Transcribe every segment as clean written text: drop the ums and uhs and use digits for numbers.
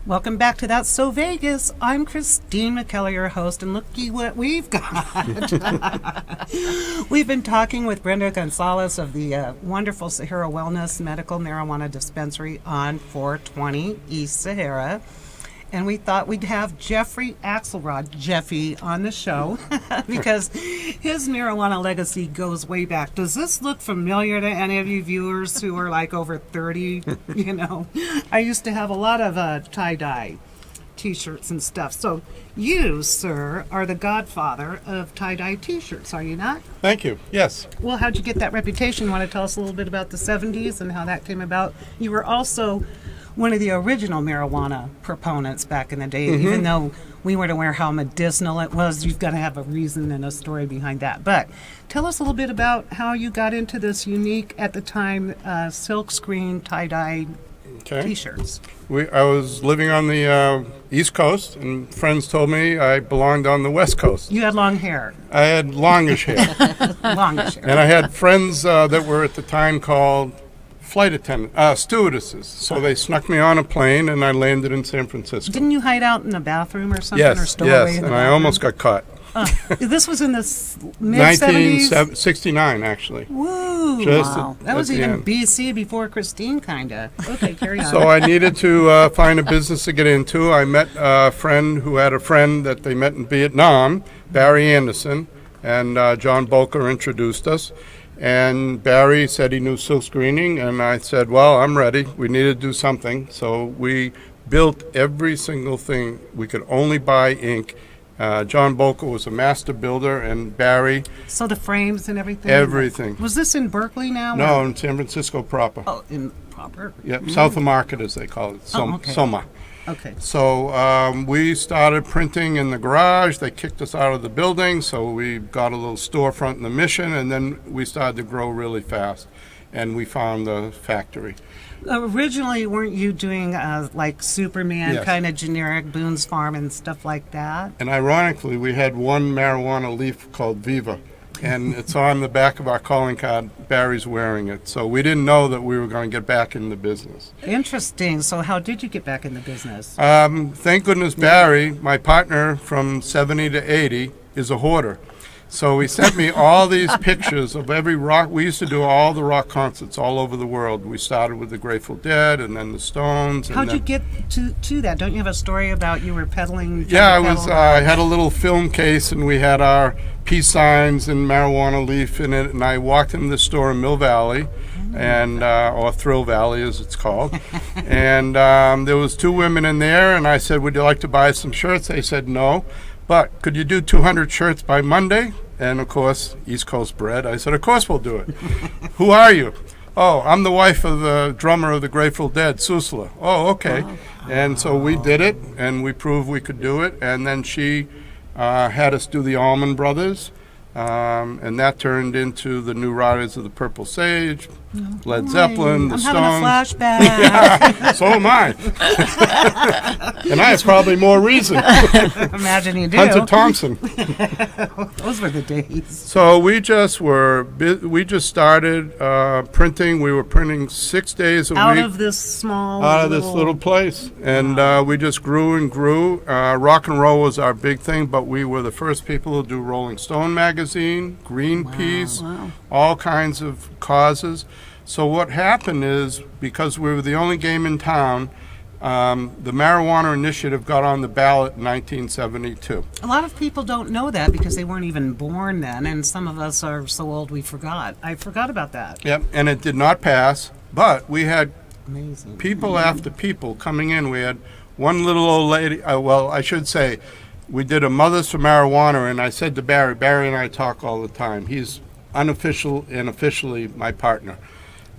Welcome back to That's So Vegas. I'm Christine McKellar, your host, and looky what we've got. We've been talking with Brenda Gonzalez of the wonderful Sahara Wellness Medical Marijuana Dispensary on 420 East Sahara. And we thought we'd have Jeffrey Axelrod, Jeffy, on the show because his marijuana legacy goes way back. Does this look familiar to any of you viewers who are like over 30? You know, I used to have a lot of tie-dye T-shirts and stuff. So you, sir, are the godfather of tie-dye T-shirts, are you not? Thank you. Yes. Well, how'd you get that reputation? You want to tell us a little bit about the 70s and how that came about? You were also one of the original marijuana proponents back in the day. Even though we weren't aware how medicinal it was, you've got to have a reason and a story behind that. But tell us a little bit about how you got into this unique, at the time, silk screen tie-dye T-shirts. I was living on the East Coast, and friends told me I belonged on the West Coast. You had long hair. I had longish hair. Longish hair. And I had friends that were at the time called flight attendant, stewardesses. So they snuck me on a plane, and I landed in San Francisco. Didn't you hide out in the bathroom or something? Yes, or stow away yes, in the and I bathroom? almost got caught. This was in the mid-70s? 1969, actually. Woo! Just Wow. at That was the even end. BC, before Christine, kind of. Okay, carry on. So I needed to find a business to get into. I met a friend who had a friend that they met in Vietnam, Barry Anderson, and John Boker introduced us. And Barry said he knew silk screening, and I said, well, I'm ready. We need to do something. So we built every single thing. We could only buy ink. John Boker was a master builder, and Barry... So the frames and everything? Everything. Was this in Berkeley now? No, or? in San Francisco proper. Oh, in proper? Yep, South of Market, as they call it, Soma. Okay. So we started printing in the garage. They kicked us out of the building, so we got a little storefront in the Mission, and then we started to grow really fast, and we found the factory. Originally, weren't you doing like Superman, Yes. kind of generic Boone's Farm and stuff like that? And ironically, we had one marijuana leaf called Viva, and it's on the back of our calling card. Barry's wearing it. So we didn't know that we were going to get back in the business. Interesting. So how did you get back in the business? Thank goodness Barry, my partner from 70 to 80, is a hoarder. So he sent me all these pictures of every rock. We used to do all the rock concerts all over the world. We started with the Grateful Dead and then the Stones. And How'd then, you get to that? Don't you have a story about you were peddling? Yeah, I had a little film case, and we had our peace signs and marijuana leaf in it, and I walked into the store in Mill Valley, and or Thrill Valley as it's called, and there was two women in there, and I said, would you like to buy some shirts? They said no, but could you do 200 shirts by Monday? And of course, East Coast bred. I said, of course we'll do it. Who are you? Oh, I'm the wife of the drummer of the Grateful Dead, Susla. Oh, okay. Wow. And so we did it, and we proved we could do it. And then she had us do the Allman Brothers, and that turned into the New Riders of the Purple Sage, Led Zeppelin, the Stones. I'm having a flashback. Yeah, so am I. And I have probably more reason. Imagine you do. Hunter Thompson. Those were the days. So we just started printing. We were printing 6 days a week. Out of this small... Out of this little place. And we just grew and grew. Rock and roll was our big thing, but we were the first people to do Rolling Stone magazine, Greenpeace, all kinds of causes. So what happened is, because we were the only game in town, the Marijuana Initiative got on the ballot in 1972. A lot of people don't know that because they weren't even born then, and some of us are so old we forgot. I forgot about that. Yep, and it did not pass, but we had Amazing. people after people coming in. We had one little old lady, well, I should say, we did a Mothers for Marijuana, and I said to Barry and I talk all the time. He's unofficial and officially my partner.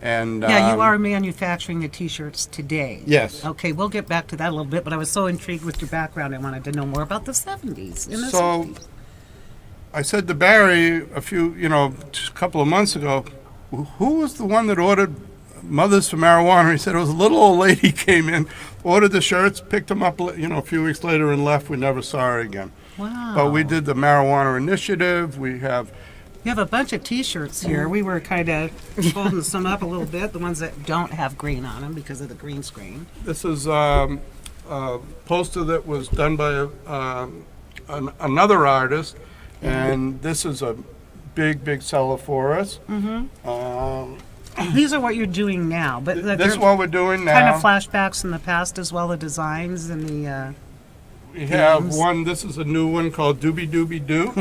And yeah, you are manufacturing the T-shirts today. Yes. Okay, we'll get back to that a little bit, but I was so intrigued with your background, I wanted to know more about the 70s. So I said to Barry a couple of months ago, who was the one that ordered Mothers for Marijuana? He said it was a little old lady came in, ordered the shirts, picked them up, a few weeks later and left. We never saw her again. Wow. But we did the Marijuana Initiative. You have a bunch of T-shirts here. We were kind of holding some up a little bit, the ones that don't have green on them because of the green screen. This is poster that was done by another artist, and this is a big seller for us. These are what you're doing now, but This is what we're doing now. kind of flashbacks in the past as well, the designs and the. We have themes. one. This is a new one called Doobie Doobie Doo,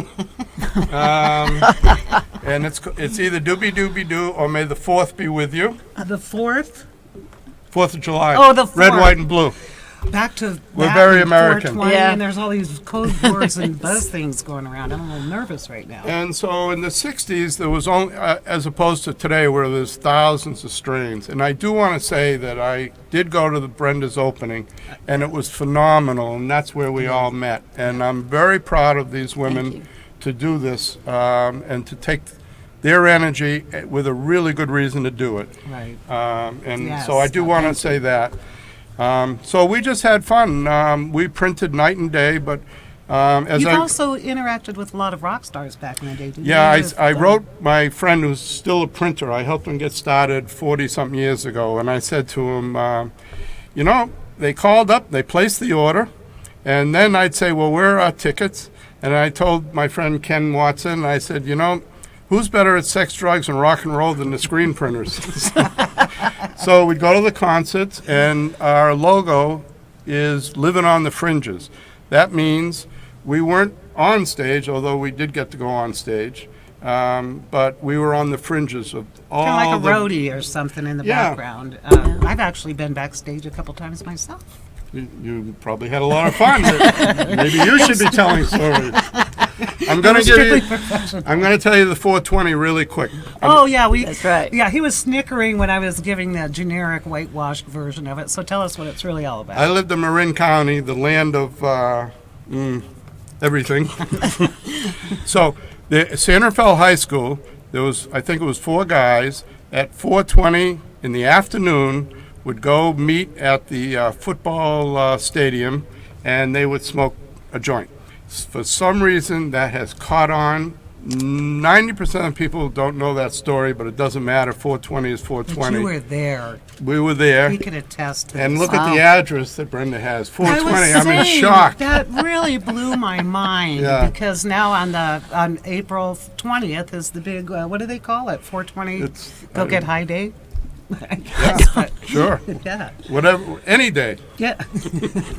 and it's either Doobie Doobie Doo or May the 4th be with you. The 4th. 4th of July. Oh, the red, 4th. white, and blue. Back to We're that very and American. 420, Yeah. and there's all these code words and buzz things going around. I'm a little nervous right now. And so in the 60s, there was only, as opposed to today where there's thousands of strains. And I do want to say that I did go to the Brenda's opening, and it was phenomenal, and that's where we all met. And I'm very proud of these women to do this and to take their energy with a really good reason to do it. Right. And Yes. so I do want to say that. So we just had fun. We printed night and day, but as You've I also interacted with a lot of rock stars back in the day, didn't yeah, you? I wrote my friend who's still a printer. I helped him get started 40-something years ago, and I said to him, you know, they called up, they placed the order, and then I'd say, well, where are our tickets? And I told my friend Ken Watson, I said, you know, who's better at sex, drugs, and rock and roll than the screen printers? So we'd go to the concerts, and our logo is living on the fringes. That means we weren't on stage, although we did get to go on stage, but we were on the fringes of all kind of like the... a roadie or something in the Yeah. background. I've actually been backstage a couple times myself. You probably had a lot of fun. Maybe you should be telling stories. I'm going to Strictly give you. professional. I'm going to tell you the 420 really quick. Oh yeah, That's right. Yeah, he was snickering when I was giving the generic whitewashed version of it. So tell us what it's really all about. I lived in Marin County, the land of everything. So, the Santa Fe High School, there was, I think it was 4 guys, at 4:20 in the afternoon would go meet at the football stadium, and they would smoke a joint. For some reason, that has caught on. 90% of people don't know that story, but it doesn't matter. 420 is But 420. you were there. We were there. We can attest to And this. look at the address that Brenda has. I 420. was I'm in saying, shock. That really blew my mind Yeah. because now on April 20th is the big what do they call it? 420 It's- Go Get High Day. Yeah, sure. Yeah, Whatever, any day. yeah.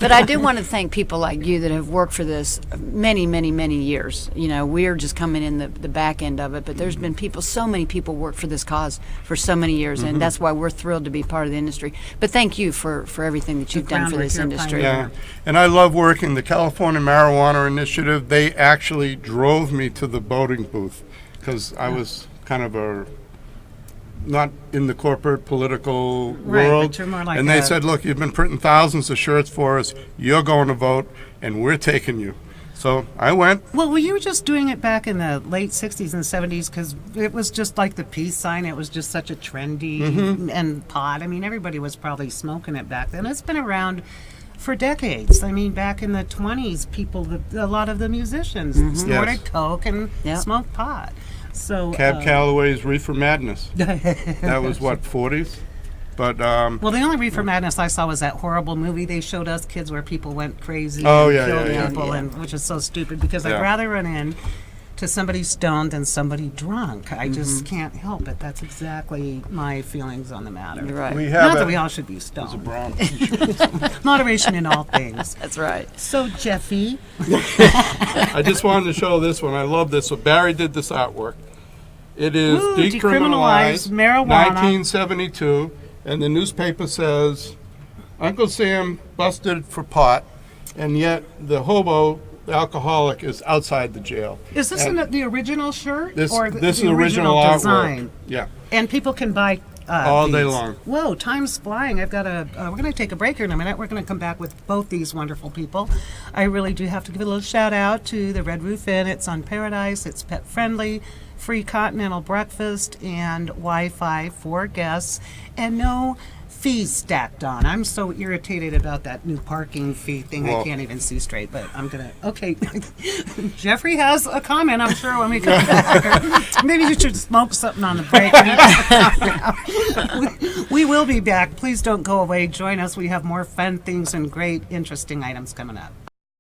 But I do want to thank people like you that have worked for this many, many, many years. You know, we're just coming in the back end of it, but there's been people, so many people work for this cause for so many years, and that's why we're thrilled to be part of the industry. But thank you for everything that you've done for groundwork this you're industry. pioneering. Yeah, and I love working the California Marijuana Initiative. They actually drove me to the voting booth because I was kind of not in the corporate political Right, world. but you're more like and they a- said, look, you've been printing thousands of shirts for us. You're going to vote, and we're taking you. So I went. Well, were you just doing it back in the late 60s and 70s because it was just like the peace sign? It was just such a trendy and pot. I mean, everybody was probably smoking it back then. It's been around for decades. I mean, back in the 20s, a lot of the musicians snorted Yes. coke and Yep. smoked pot. So Cab Calloway's Reefer Madness. That was what, 40s? But well, the only Reefer Madness I saw was that horrible movie they showed us, kids, where people went crazy Oh, and yeah, killed yeah, yeah. people, Yeah. and which is so stupid because Yeah. I'd rather run in to somebody stoned than somebody drunk. I just can't help it. That's exactly my feelings on the matter. You're right. we have Not that a, we all should be there's a stoned. brown t-shirt. Moderation in all things. That's right. So, Jeffy, I just wanted to show this one. I love this. So Barry did this artwork. It is Ooh, decriminalized decriminalized marijuana. 1972, and the newspaper says Uncle Sam busted for pot, and yet the hobo, the alcoholic, is outside the jail. is this And the original shirt This or this the is original design? artwork. Yeah, And people can buy all day these. long. Whoa, time's flying. I've got we're going to take a break here in a minute. We're going to come back with both these wonderful people. I really do have to give a little shout out to the Red Roof Inn. It's on Paradise. It's pet friendly, free continental breakfast, and Wi-Fi for guests, and no fees stacked on. I'm so irritated about that new parking fee thing. I Well- can't even see straight, but I'm going to. Okay. Jeffrey has a comment, I'm sure, when we come back. Maybe you should smoke something on the break. We will be back. Please don't go away. Join us. We have more fun things and great, interesting items coming up.